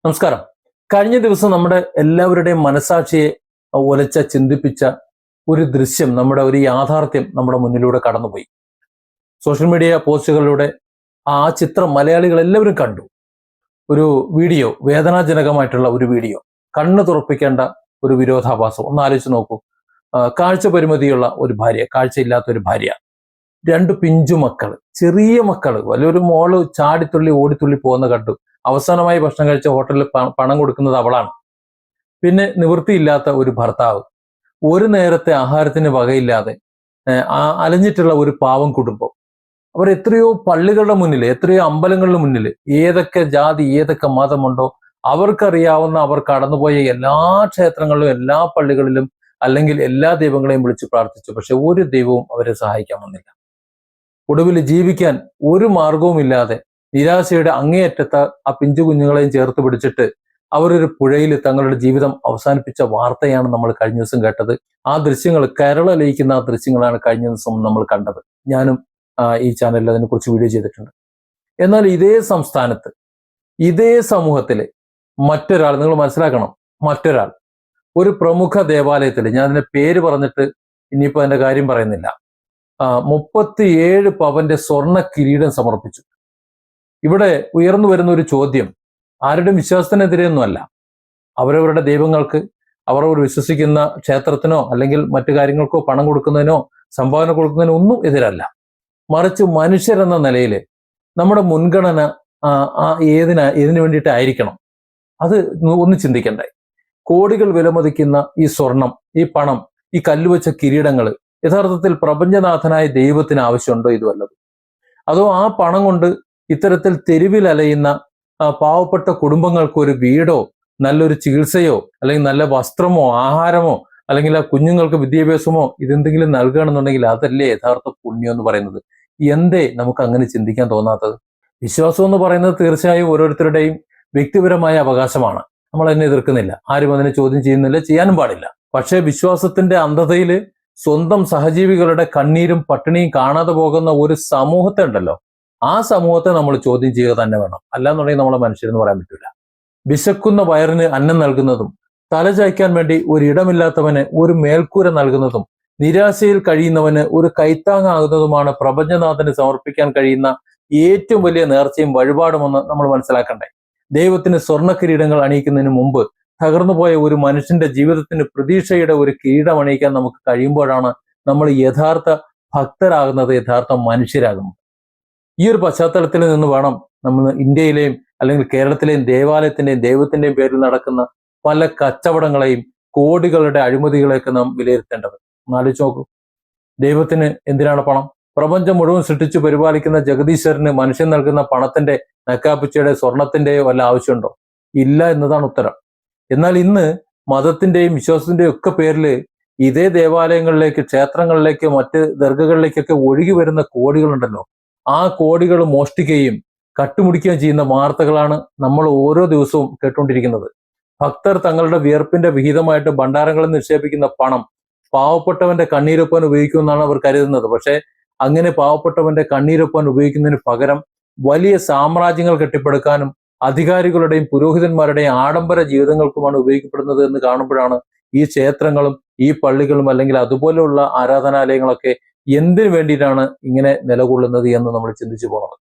നമസ്കാരം. കഴിഞ്ഞ ദിവസം നമ്മുടെ എല്ലാവരുടെയും മനസാക്ഷിയെ ചിന്തിപ്പിച്ച ഒരു ദൃശ്യം, നമ്മുടെ ഒരു യാഥാർത്ഥ്യം നമ്മുടെ മുന്നിലൂടെ കടന്നുപോയി. സോഷ്യൽ മീഡിയ പോസ്റ്റുകളിലൂടെ ആ ചിത്രം മലയാളികൾ എല്ലാവരും കണ്ടു. ഒരു വീഡിയോ, വേദനാജനകമായിട്ടുള്ള ഒരു വീഡിയോ, കണ്ണ് തുറപ്പിക്കേണ്ട ഒരു വിരോധാഭാസം. ഒന്ന് ആലോചിച്ച് നോക്കൂ. കാഴ്ച പരിമിതിയുള്ള ഒരു ഭാര്യ, കാഴ്ചയില്ലാത്ത ഒരു ഭാര്യ, രണ്ട് പിഞ്ചു മക്കൾ, ചെറിയ മക്കൾ, വലിയൊരു മോള് ചാടിത്തുള്ളി ഓടിത്തുള്ളി പോകുന്ന കണ്ടു. അവസാനമായി ഭക്ഷണം കഴിച്ച ഹോട്ടലിൽ പണം കൊടുക്കുന്നത് അവളാണ്. പിന്നെ നിവൃത്തിയില്ലാത്ത ഒരു ഭർത്താവ്, ഒരു നേരത്തെ ആഹാരത്തിന് വകയില്ലാതെ അലഞ്ഞിട്ടുള്ള ഒരു പാവം കുടുംബം. അവർ എത്രയോ പള്ളികളുടെ മുന്നിൽ, എത്രയോ അമ്പലങ്ങളുടെ മുന്നിൽ, ഏതൊക്കെ ജാതി ഏതൊക്കെ മതമുണ്ടോ അവർക്കറിയാവുന്ന, അവർ കടന്നുപോയ എല്ലാ ക്ഷേത്രങ്ങളിലും എല്ലാ പള്ളികളിലും അല്ലെങ്കിൽ എല്ലാ ദൈവങ്ങളെയും വിളിച്ച് പ്രാർത്ഥിച്ചു. പക്ഷെ ഒരു ദൈവവും അവരെ സഹായിക്കാൻ വന്നില്ല. ഒടുവിൽ ജീവിക്കാൻ ഒരു മാർഗവുമില്ലാതെ നിരാശയുടെ അങ്ങേയറ്റത്ത് ആ പിഞ്ചു കുഞ്ഞുങ്ങളെയും ചേർത്ത് പിടിച്ചിട്ട് അവരൊരു പുഴയിൽ തങ്ങളുടെ ജീവിതം അവസാനിപ്പിച്ച വാർത്തയാണ് നമ്മൾ കഴിഞ്ഞ ദിവസം കേട്ടത്. ആ ദൃശ്യങ്ങൾ, കരളലിയിക്കുന്ന ആ ദൃശ്യങ്ങളാണ് കഴിഞ്ഞ ദിവസം നമ്മൾ കണ്ടത്. ഞാനും ഈ ചാനലിൽ അതിനെക്കുറിച്ച് വീഡിയോ ചെയ്തിട്ടുണ്ട്. എന്നാൽ ഇതേ സംസ്ഥാനത്ത്, ഇതേ സമൂഹത്തിലെ മറ്റൊരാൾ, നിങ്ങൾ മനസ്സിലാക്കണം, മറ്റൊരാൾ ഒരു പ്രമുഖ ദേവാലയത്തിൽ, ഞാൻ അതിന്റെ പേര് പറഞ്ഞിട്ട് ഇനിയിപ്പോ അതിന്റെ കാര്യം പറയുന്നില്ല, 37 പവന്റെ സ്വർണ്ണ കിരീടം സമർപ്പിച്ചു. ഇവിടെ ഉയർന്നു വരുന്ന ഒരു ചോദ്യം ആരുടെ വിശ്വാസത്തിനെതിരെയൊന്നുമല്ല. അവരവരുടെ ദൈവങ്ങൾക്ക്, അവർ വിശ്വസിക്കുന്ന ക്ഷേത്രത്തിനോ അല്ലെങ്കിൽ മറ്റു കാര്യങ്ങൾക്കോ പണം കൊടുക്കുന്നതിനോ സംഭാവന കൊടുക്കുന്നതിനോ ഒന്നും എതിരല്ല. മറിച്ച് മനുഷ്യരെന്ന നിലയിൽ നമ്മുടെ മുൻഗണന ഏതിനു വേണ്ടിയിട്ടായിരിക്കണം, അത് ഒന്ന് ചിന്തിക്കണ്ടേ. കോടികൾ വിലമതിക്കുന്ന ഈ സ്വർണം, ഈ പണം, ഈ കല്ലുവെച്ച കിരീടങ്ങൾ യഥാർത്ഥത്തിൽ പ്രപഞ്ചനാഥനായ ദൈവത്തിന് ആവശ്യമുണ്ടോ ഇത് വല്ലതും? അതോ ആ പണം കൊണ്ട് ഇത്തരത്തിൽ തെരുവിൽ അലയുന്ന പാവപ്പെട്ട കുടുംബങ്ങൾക്ക് ഒരു വീടോ നല്ലൊരു ചികിത്സയോ അല്ലെങ്കിൽ നല്ല വസ്ത്രമോ ആഹാരമോ അല്ലെങ്കിൽ ആ കുഞ്ഞുങ്ങൾക്ക് വിദ്യാഭ്യാസമോ ഇതെന്തെങ്കിലും നൽകുകയാണെന്നുണ്ടെങ്കിൽ അതല്ലേ യഥാർത്ഥ പുണ്യം എന്ന് പറയുന്നത്? എന്തേ നമുക്ക് അങ്ങനെ ചിന്തിക്കാൻ തോന്നാത്തത്? വിശ്വാസം എന്ന് പറയുന്നത് തീർച്ചയായും ഓരോരുത്തരുടെയും വ്യക്തിപരമായ അവകാശമാണ്. നമ്മൾ അതിനെ എതിർക്കുന്നില്ല, ആരും അതിനെ ചോദ്യം ചെയ്യുന്നില്ല, ചെയ്യാനും പാടില്ല. പക്ഷേ വിശ്വാസത്തിന്റെ അന്ധതയിൽ സ്വന്തം സഹജീവികളുടെ കണ്ണീരും പട്ടിണിയും കാണാതെ പോകുന്ന ഒരു സമൂഹത്തെ ഉണ്ടല്ലോ, ആ സമൂഹത്തെ നമ്മൾ ചോദ്യം ചെയ്യുക തന്നെ വേണം. അല്ലാന്നുണ്ടെങ്കിൽ നമ്മളെ മനുഷ്യരെന്ന് പറയാൻ പറ്റില്ല. വിശക്കുന്ന വയറിന് അന്നം നൽകുന്നതും, തലചായ്ക്കാൻ വേണ്ടി ഒരിടമില്ലാത്തവന് ഒരു മേൽക്കൂര നൽകുന്നതും, നിരാശയിൽ കഴിയുന്നവന് ഒരു കൈത്താങ്ങാകുന്നതുമാണ് പ്രപഞ്ചനാഥന് സമർപ്പിക്കാൻ കഴിയുന്ന ഏറ്റവും വലിയ നേർച്ചയും വഴിപാടുമെന്ന് നമ്മൾ മനസ്സിലാക്കണ്ടേ. ദൈവത്തിന് സ്വർണ്ണ കിരീടങ്ങൾ അണിയിക്കുന്നതിന് മുമ്പ് തകർന്നുപോയ ഒരു മനുഷ്യന്റെ ജീവിതത്തിന് പ്രതീക്ഷയുടെ ഒരു കിരീടം അണിയിക്കാൻ നമുക്ക് കഴിയുമ്പോഴാണ് നമ്മൾ യഥാർത്ഥ ഭക്തരാകുന്നത്, യഥാർത്ഥ മനുഷ്യരാകുന്നത്. ഈ ഒരു പശ്ചാത്തലത്തിൽ നിന്ന് വേണം നമ്മൾ ഇന്ത്യയിലെയും അല്ലെങ്കിൽ കേരളത്തിലെയും ദേവാലയത്തിന്റെയും ദൈവത്തിന്റെയും പേരിൽ നടക്കുന്ന പല കച്ചവടങ്ങളെയും കോടികളുടെ അഴിമതികളെയൊക്കെ നാം വിലയിരുത്തേണ്ടത്. ആലോചിച്ച് നോക്കൂ. ദൈവത്തിന് എന്തിനാണ് പണം? പ്രപഞ്ചം മുഴുവൻ സൃഷ്ടിച്ചു പരിപാലിക്കുന്ന ജഗദീശ്വരന് മനുഷ്യൻ നൽകുന്ന പണത്തിന്റെ, നക്കാപ്പിച്ചയുടെ, സ്വർണത്തിന്റെയോ വല്ല ആവശ്യമുണ്ടോ? ഇല്ല എന്നതാണ് ഉത്തരം. എന്നാൽ ഇന്ന് മതത്തിന്റെയും വിശ്വാസത്തിന്റെയും ഒക്കെ പേരിൽ ഇതേ ദേവാലയങ്ങളിലേക്ക്, ക്ഷേത്രങ്ങളിലേക്ക്, മറ്റ് ദർഗകളിലേക്കൊക്കെ ഒഴുകി വരുന്ന കോടികളുണ്ടല്ലോ, ആ കോടികൾ മോഷ്ടിക്കുകയും കട്ടുമുടിക്കുകയും ചെയ്യുന്ന വാർത്തകളാണ് നമ്മൾ ഓരോ ദിവസവും കേട്ടുകൊണ്ടിരിക്കുന്നത്. ഭക്തർ തങ്ങളുടെ വിയർപ്പിന്റെ വിഹിതമായിട്ട് ഭണ്ഡാരങ്ങളിൽ നിക്ഷേപിക്കുന്ന പണം പാവപ്പെട്ടവന്റെ കണ്ണീരൊപ്പാൻ ഉപയോഗിക്കുമെന്നാണ് അവർ കരുതുന്നത്. പക്ഷെ അങ്ങനെ പാവപ്പെട്ടവന്റെ കണ്ണീരൊപ്പാൻ ഉപയോഗിക്കുന്നതിന് പകരം വലിയ സാമ്രാജ്യങ്ങൾ കെട്ടിപ്പടുക്കാനും അധികാരികളുടെയും പുരോഹിതന്മാരുടെയും ആഡംബര ജീവിതങ്ങൾക്കുമാണ് ഉപയോഗിക്കപ്പെടുന്നത് എന്ന് കാണുമ്പോഴാണ് ഈ ക്ഷേത്രങ്ങളും ഈ പള്ളികളും അല്ലെങ്കിൽ അതുപോലെയുള്ള ആരാധനാലയങ്ങളൊക്കെ എന്തിനു വേണ്ടിയിട്ടാണ് ഇങ്ങനെ നിലകൊള്ളുന്നത് എന്ന് നമ്മൾ ചിന്തിച്ചു പോകണം.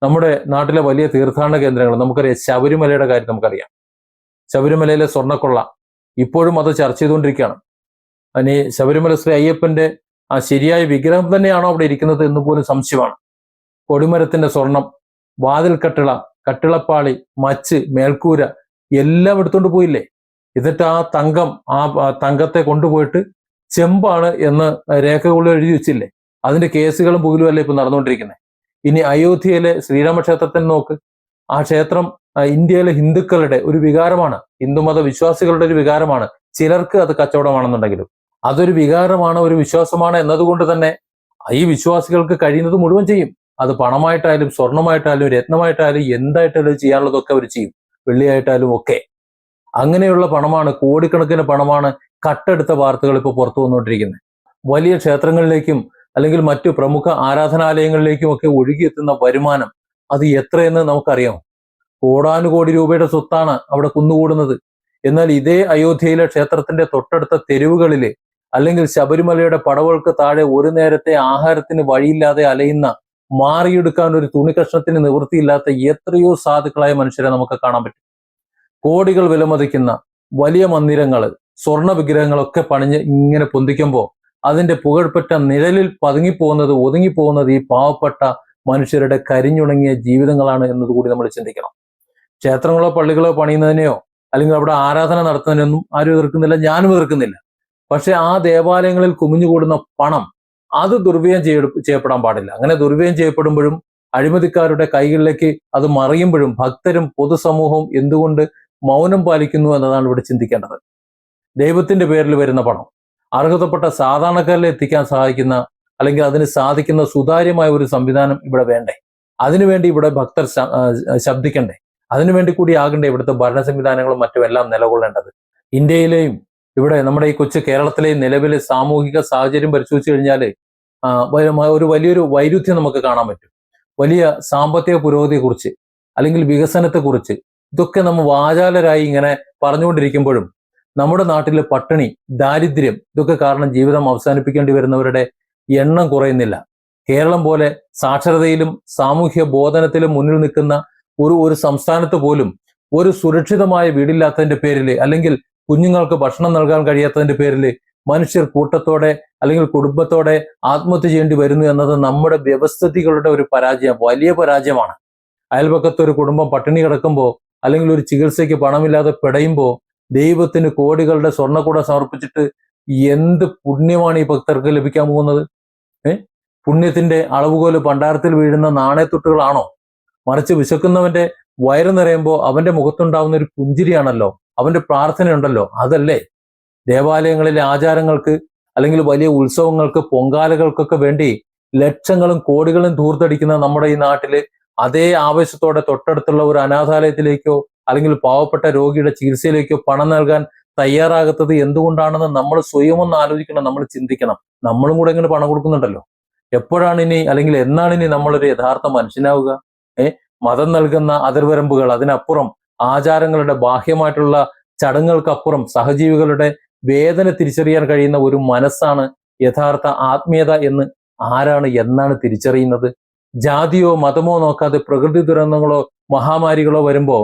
നമ്മുടെ നാട്ടിലെ വലിയ തീർത്ഥാടന കേന്ദ്രങ്ങൾ നമുക്കറിയാം. ശബരിമലയുടെ കാര്യം നമുക്കറിയാം. ശബരിമലയിലെ സ്വർണ്ണക്കൊള്ള ഇപ്പോഴും അത് ചർച്ച ചെയ്തുകൊണ്ടിരിക്കുകയാണ്. അതിന് ശബരിമല ശ്രീ അയ്യപ്പന്റെ ആ ശരിയായ വിഗ്രഹം തന്നെയാണോ അവിടെ ഇരിക്കുന്നത് എന്ന് പോലും സംശയമാണ്. കൊടിമരത്തിന്റെ സ്വർണം, വാതിൽ കട്ടിളപ്പാളി, മച്ച്, മേൽക്കൂര എല്ലാം എടുത്തുകൊണ്ട് പോയില്ലേ? എന്നിട്ട് ആ തങ്കത്തെ കൊണ്ടുപോയിട്ട് ചെമ്പാണ് എന്ന് രേഖകളിൽ എഴുതി വെച്ചില്ലേ? അതിന്റെ കേസുകളും പുകലും അല്ലേ ഇപ്പൊ നടന്നുകൊണ്ടിരിക്കുന്നത്. ഇനി അയോധ്യയിലെ ശ്രീരാമക്ഷേത്രത്തിന് നോക്ക്. ആ ക്ഷേത്രം ഇന്ത്യയിലെ ഹിന്ദുക്കളുടെ ഒരു വികാരമാണ്, ഹിന്ദുമത വിശ്വാസികളുടെ ഒരു വികാരമാണ്. ചിലർക്ക് അത് കച്ചവടമാണെന്നുണ്ടെങ്കിലും അതൊരു വികാരമാണ്, ഒരു വിശ്വാസമാണ് എന്നതുകൊണ്ട് തന്നെ ഈ വിശ്വാസികൾക്ക് കഴിയുന്നത് മുഴുവൻ ചെയ്യും. അത് പണമായിട്ടായാലും സ്വർണമായിട്ടായാലും രത്നമായിട്ടായാലും എന്തായിട്ടായാലും ചെയ്യാനുള്ളതൊക്കെ അവർ ചെയ്യും, വെള്ളിയായിട്ടായാലും ഒക്കെ. അങ്ങനെയുള്ള പണമാണ്, കോടിക്കണക്കിന് പണമാണ് കട്ടെടുത്ത വാർത്തകൾ ഇപ്പോൾ പുറത്തു വന്നുകൊണ്ടിരിക്കുന്നത്. വലിയ ക്ഷേത്രങ്ങളിലേക്കും അല്ലെങ്കിൽ മറ്റു പ്രമുഖ ആരാധനാലയങ്ങളിലേക്കും ഒക്കെ ഒഴുകിയെത്തുന്ന വരുമാനം അത് എത്രയെന്ന് നമുക്കറിയാം. കോടാനുകോടി രൂപയുടെ സ്വത്താണ് അവിടെ കുന്നുകൂടുന്നത്. എന്നാൽ ഇതേ അയോധ്യയിലെ ക്ഷേത്രത്തിന്റെ തൊട്ടടുത്ത തെരുവുകളില് അല്ലെങ്കിൽ ശബരിമലയുടെ പടവുകൾക്ക് താഴെ ഒരു നേരത്തെ ആഹാരത്തിന് വഴിയില്ലാതെ അലയുന്ന, മാറിയെടുക്കാൻ ഒരു തുണി കഷ്ണത്തിന് നിവൃത്തിയില്ലാത്ത എത്രയോ സാധുക്കളായ മനുഷ്യരെ നമുക്ക് കാണാൻ പറ്റും. കോടികൾ വിലമതിക്കുന്ന വലിയ മന്ദിരങ്ങള്, സ്വർണ്ണ വിഗ്രഹങ്ങളൊക്കെ പണിഞ്ഞ് ഇങ്ങനെ പൊന്തിക്കുമ്പോൾ അതിന്റെ പുകഴ്പെറ്റ നിഴലിൽ ഒതുങ്ങിപ്പോകുന്നത് ഈ പാവപ്പെട്ട മനുഷ്യരുടെ കരിഞ്ഞുണങ്ങിയ ജീവിതങ്ങളാണ് എന്നതുകൂടി നമ്മൾ ചിന്തിക്കണം. ക്ഷേത്രങ്ങളോ പള്ളികളോ പണിയുന്നതിനെയോ അല്ലെങ്കിൽ അവിടെ ആരാധന നടത്തുന്നതിനൊന്നും ആരും എതിർക്കുന്നില്ല, ഞാനും എതിർക്കുന്നില്ല. പക്ഷെ ആ ദേവാലയങ്ങളിൽ കുമിഞ്ഞുകൂടുന്ന പണം അത് ദുർവ്യയം ചെയ്യപ്പെടാൻ പാടില്ല. അങ്ങനെ ദുർവ്യയം ചെയ്യപ്പെടുമ്പോഴും അഴിമതിക്കാരുടെ കൈകളിലേക്ക് അത് മറിയുമ്പോഴും ഭക്തരും പൊതുസമൂഹവും എന്തുകൊണ്ട് മൗനം പാലിക്കുന്നു എന്നതാണ് ഇവിടെ ചിന്തിക്കേണ്ടത്. ദൈവത്തിന്റെ പേരിൽ വരുന്ന പണം അർഹതപ്പെട്ട സാധാരണക്കാരിൽ എത്തിക്കാൻ സഹായിക്കുന്ന അല്ലെങ്കിൽ അതിന് സാധിക്കുന്ന സുതാര്യമായ ഒരു സംവിധാനം ഇവിടെ വേണ്ടേ? അതിനുവേണ്ടി ഇവിടെ ഭക്തർ ശബ്ദിക്കണ്ടേ? അതിനുവേണ്ടി കൂടി ആകണ്ടേ ഇവിടുത്തെ ഭരണ സംവിധാനങ്ങളും മറ്റുമെല്ലാം നിലകൊള്ളേണ്ടത്? ഇന്ത്യയിലെയും ഇവിടെ നമ്മുടെ ഈ കൊച്ചു കേരളത്തിലെയും നിലവിലെ സാമൂഹിക സാഹചര്യം പരിശോധിച്ചു കഴിഞ്ഞാൽ ഒരു വലിയൊരു വൈരുദ്ധ്യം നമുക്ക് കാണാൻ പറ്റും. വലിയ സാമ്പത്തിക പുരോഗതിയെക്കുറിച്ച് അല്ലെങ്കിൽ വികസനത്തെക്കുറിച്ച് ഇതൊക്കെ നമ്മൾ വാചാലരായി ഇങ്ങനെ പറഞ്ഞുകൊണ്ടിരിക്കുമ്പോഴും നമ്മുടെ നാട്ടിലെ പട്ടിണി, ദാരിദ്ര്യം ഇതൊക്കെ കാരണം ജീവിതം അവസാനിപ്പിക്കേണ്ടി വരുന്നവരുടെ എണ്ണം കുറയുന്നില്ല. കേരളം പോലെ സാക്ഷരതയിലും സാമൂഹ്യ ബോധനത്തിലും മുന്നിൽ നിൽക്കുന്ന ഒരു സംസ്ഥാനത്ത് പോലും ഒരു സുരക്ഷിതമായ വീടില്ലാത്തതിന്റെ പേരിൽ അല്ലെങ്കിൽ കുഞ്ഞുങ്ങൾക്ക് ഭക്ഷണം നൽകാൻ കഴിയാത്തതിന്റെ പേരിൽ മനുഷ്യർ കൂട്ടത്തോടെ അല്ലെങ്കിൽ കുടുംബത്തോടെ ആത്മഹത്യ ചെയ്യേണ്ടി വരുന്നു എന്നത് നമ്മുടെ വ്യവസ്ഥിതികളുടെ ഒരു പരാജയം, വലിയ പരാജയമാണ്. അയൽപക്കത്ത് ഒരു കുടുംബം പട്ടിണി കിടക്കുമ്പോൾ അല്ലെങ്കിൽ ഒരു ചികിത്സയ്ക്ക് പണമില്ലാതെ പിടയുമ്പോൾ ദൈവത്തിന് കോടികളുടെ സ്വർണ്ണക്കൂട സമർപ്പിച്ചിട്ട് എന്ത് പുണ്യമാണ് ഈ ഭക്തർക്ക് ലഭിക്കാൻ പോകുന്നത്? പുണ്യത്തിന്റെ അളവുകോല് ഭണ്ഡാരത്തിൽ വീഴുന്ന നാണയത്തുട്ടുകളാണോ? മറിച്ച് വിശക്കുന്നവന്റെ വയറ് നിറയുമ്പോൾ അവന്റെ മുഖത്തുണ്ടാവുന്ന ഒരു പുഞ്ചിരിയാണല്ലോ, അവന്റെ പ്രാർത്ഥനയുണ്ടല്ലോ, അതല്ലേ? ദേവാലയങ്ങളിലെ ആചാരങ്ങൾക്ക് അല്ലെങ്കിൽ വലിയ ഉത്സവങ്ങൾക്ക്, പൊങ്കാലകൾക്കൊക്കെ വേണ്ടി ലക്ഷങ്ങളും കോടികളും ധൂർത്തടിക്കുന്ന നമ്മുടെ ഈ നാട്ടില് അതേ ആവേശത്തോടെ തൊട്ടടുത്തുള്ള ഒരു അനാഥാലയത്തിലേക്കോ അല്ലെങ്കിൽ പാവപ്പെട്ട രോഗിയുടെ ചികിത്സയിലേക്കോ പണം നൽകാൻ തയ്യാറാകാത്തത് എന്തുകൊണ്ടാണെന്ന് നമ്മൾ സ്വയം ഒന്ന് ആലോചിക്കണം, നമ്മൾ ചിന്തിക്കണം. നമ്മളും കൂടെ ഇങ്ങനെ പണം കൊടുക്കുന്നുണ്ടല്ലോ. എപ്പോഴാണ് ഇനി അല്ലെങ്കിൽ എന്നാണ് ഇനി നമ്മളൊരു യഥാർത്ഥ മനുഷ്യനാവുക? മതം നൽകുന്ന അതിർവരമ്പുകൾ, അതിനപ്പുറം ആചാരങ്ങളുടെ ബാഹ്യമായിട്ടുള്ള ചടങ്ങുകൾക്കപ്പുറം സഹജീവികളുടെ വേദന തിരിച്ചറിയാൻ കഴിയുന്ന ഒരു മനസ്സാണ് യഥാർത്ഥ ആത്മീയത എന്ന് ആരാണ് എന്നാണ് തിരിച്ചറിയുന്നത്? ജാതിയോ മതമോ നോക്കാതെ പ്രകൃതി ദുരന്തങ്ങളോ മഹാമാരികളോ വരുമ്പോ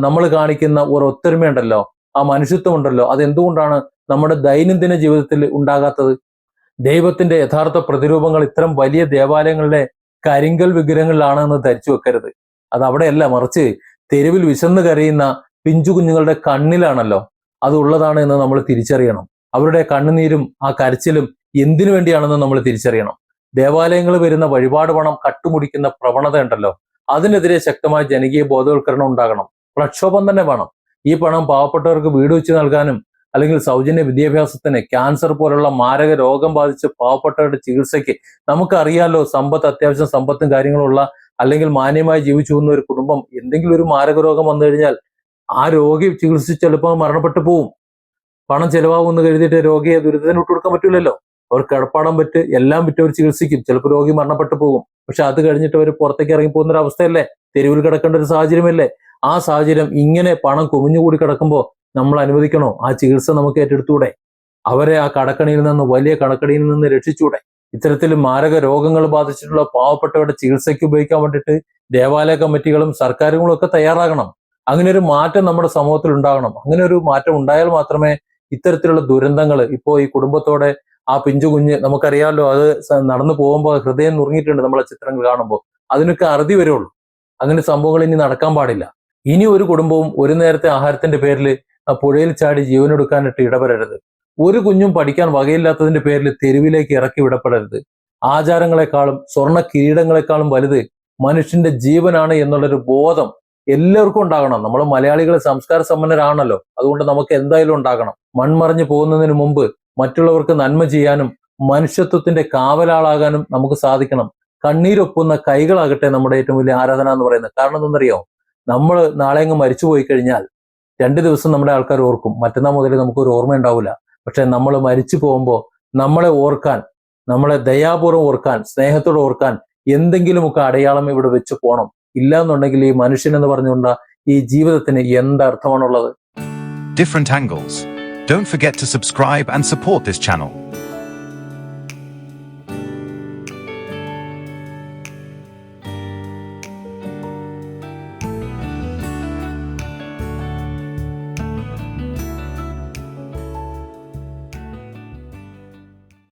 നമ്മൾ കാണിക്കുന്ന ഒരു ഒത്തൊരുമയുണ്ടല്ലോ, ആ മനുഷ്യത്വം ഉണ്ടല്ലോ, അതെന്തുകൊണ്ടാണ് നമ്മുടെ ദൈനംദിന ജീവിതത്തിൽ ഉണ്ടാകാത്തത്? ദൈവത്തിന്റെ യഥാർത്ഥ പ്രതിരൂപങ്ങൾ ഇത്തരം വലിയ ദേവാലയങ്ങളിലെ കരിങ്കൽ വിഗ്രഹങ്ങളിലാണെന്ന് ധരിച്ചു വെക്കരുത്. അത് അവിടെയല്ല, മറിച്ച് തെരുവിൽ വിശന്ന് കരയുന്ന പിഞ്ചു കുഞ്ഞുങ്ങളുടെ കണ്ണിലാണല്ലോ അത് ഉള്ളതാണ് എന്ന് നമ്മൾ തിരിച്ചറിയണം. അവരുടെ കണ്ണുനീരും ആ കരച്ചിലും എന്തിനു വേണ്ടിയാണെന്ന് നമ്മൾ തിരിച്ചറിയണം. ദേവാലയങ്ങളിൽ വരുന്ന വഴിപാട് പണം കട്ടുമുടിക്കുന്ന പ്രവണത ഉണ്ടല്ലോ, അതിനെതിരെ ശക്തമായ ജനകീയ ബോധവൽക്കരണം ഉണ്ടാകണം, പ്രക്ഷോഭം തന്നെ വേണം. ഈ പണം പാവപ്പെട്ടവർക്ക് വീട് വെച്ച് നൽകാനും അല്ലെങ്കിൽ സൗജന്യ വിദ്യാഭ്യാസത്തിന്, ക്യാൻസർ പോലുള്ള മാരക രോഗം ബാധിച്ച് പാവപ്പെട്ടവരുടെ ചികിത്സയ്ക്ക്, നമുക്കറിയാലോ സമ്പത്ത്, അത്യാവശ്യം സമ്പത്തും കാര്യങ്ങളുള്ള അല്ലെങ്കിൽ മാന്യമായി ജീവിച്ചു പോകുന്ന ഒരു കുടുംബം എന്തെങ്കിലും ഒരു മാരക രോഗം വന്നു കഴിഞ്ഞാൽ ആ രോഗി ചികിത്സിച്ച് ചിലപ്പോൾ മരണപ്പെട്ടു പോവും. പണം ചെലവാകുമെന്ന് കരുതിയിട്ട് രോഗിയെ ദുരിതത്തിന് വിട്ടുകൊടുക്കാൻ പറ്റില്ലല്ലോ. അവർ കിടപ്പാടം വിറ്റ് എല്ലാം വിറ്റ് അവർ ചികിത്സിക്കും, ചിലപ്പോൾ രോഗി മരണപ്പെട്ടു പോകും. പക്ഷെ അത് കഴിഞ്ഞിട്ട് അവർ പുറത്തേക്ക് ഇറങ്ങി പോകുന്ന ഒരു അവസ്ഥയല്ലേ, തെരുവിൽ കിടക്കേണ്ട ഒരു സാഹചര്യമല്ലേ? ആ സാഹചര്യം ഇങ്ങനെ പണം കുമിഞ്ഞുകൂടി കിടക്കുമ്പോൾ നമ്മൾ അനുവദിക്കണോ? ആ ചികിത്സ നമുക്ക് ഏറ്റെടുത്തൂടെ? അവരെ ആ കടക്കണിയിൽ നിന്ന്, വലിയ കടക്കണിയിൽ നിന്ന് രക്ഷിച്ചൂടെ? ഇത്തരത്തിൽ മാരക രോഗങ്ങൾ ബാധിച്ചിട്ടുള്ള പാവപ്പെട്ടവരുടെ ചികിത്സയ്ക്ക് ഉപയോഗിക്കാൻ വേണ്ടിയിട്ട് ദേവാലയ കമ്മിറ്റികളും സർക്കാരുകളും ഒക്കെ തയ്യാറാകണം. അങ്ങനെ ഒരു മാറ്റം നമ്മുടെ സമൂഹത്തിൽ ഉണ്ടാകണം. അങ്ങനെ ഒരു മാറ്റം ഉണ്ടായാൽ മാത്രമേ ഇത്തരത്തിലുള്ള ദുരന്തങ്ങൾ, ഇപ്പോ ഈ കുടുംബത്തോടെ ആ പിഞ്ചു കുഞ്ഞ്, നമുക്കറിയാമല്ലോ, അത് നടന്നു പോകുമ്പോൾ ഹൃദയം നുറുങ്ങിയിട്ടുണ്ട് നമ്മളെ ചിത്രങ്ങൾ കാണുമ്പോൾ, അതിനൊക്കെ അറുതി വരുള്ളൂ. അങ്ങനെ സംഭവങ്ങൾ ഇനി നടക്കാൻ പാടില്ല. ഇനി ഒരു കുടുംബവും ഒരു നേരത്തെ ആഹാരത്തിന്റെ പേരിൽ ആ പുഴയിൽ ചാടി ജീവനെടുക്കാനിട്ട് ഇടപെടരുത്. ഒരു കുഞ്ഞും പഠിക്കാൻ വകയില്ലാത്തതിന്റെ പേരിൽ തെരുവിലേക്ക് ഇറക്കി വിടപ്പെടരുത്. ആചാരങ്ങളെക്കാളും സ്വർണ്ണ കിരീടങ്ങളെക്കാളും വലുത് മനുഷ്യന്റെ ജീവനാണ് എന്നുള്ളൊരു ബോധം എല്ലാവർക്കും ഉണ്ടാകണം. നമ്മൾ മലയാളികൾ സംസ്കാര സമ്പന്നരാണല്ലോ, അതുകൊണ്ട് നമുക്ക് എന്തായാലും ഉണ്ടാകണം. മൺമറഞ്ഞു പോകുന്നതിന് മുമ്പ് മറ്റുള്ളവർക്ക് നന്മ ചെയ്യാനും മനുഷ്യത്വത്തിന്റെ കാവലാളാകാനും നമുക്ക് സാധിക്കണം. കണ്ണീരൊപ്പുന്ന കൈകളാകട്ടെ നമ്മുടെ ഏറ്റവും വലിയ ആരാധന എന്ന് പറയുന്നത്. കാരണം എന്തെന്നറിയോ? നമ്മൾ നാളെ അങ്ങ് മരിച്ചു പോയി കഴിഞ്ഞാൽ 2 ദിവസം നമ്മുടെ ആൾക്കാർ ഓർക്കും, മറ്റന്നാൾ മുതൽ നമുക്കൊരു ഓർമ്മ ഉണ്ടാവില്ല. പക്ഷെ നമ്മൾ മരിച്ചു പോകുമ്പോൾ നമ്മളെ ഓർക്കാൻ, നമ്മളെ ദയാപൂർവ്വം ഓർക്കാൻ, സ്നേഹത്തോടെ ഓർക്കാൻ എന്തെങ്കിലുമൊക്കെ അടയാളം ഇവിടെ വെച്ച് പോകണം. ഇല്ല എന്നുണ്ടെങ്കിൽ ഈ മനുഷ്യൻ എന്ന് പറഞ്ഞുകൊണ്ട് ഈ ജീവിതത്തിന് എന്തർത്ഥമാണുള്ളത്? Different angles. Don't forget to subscribe and support this channel.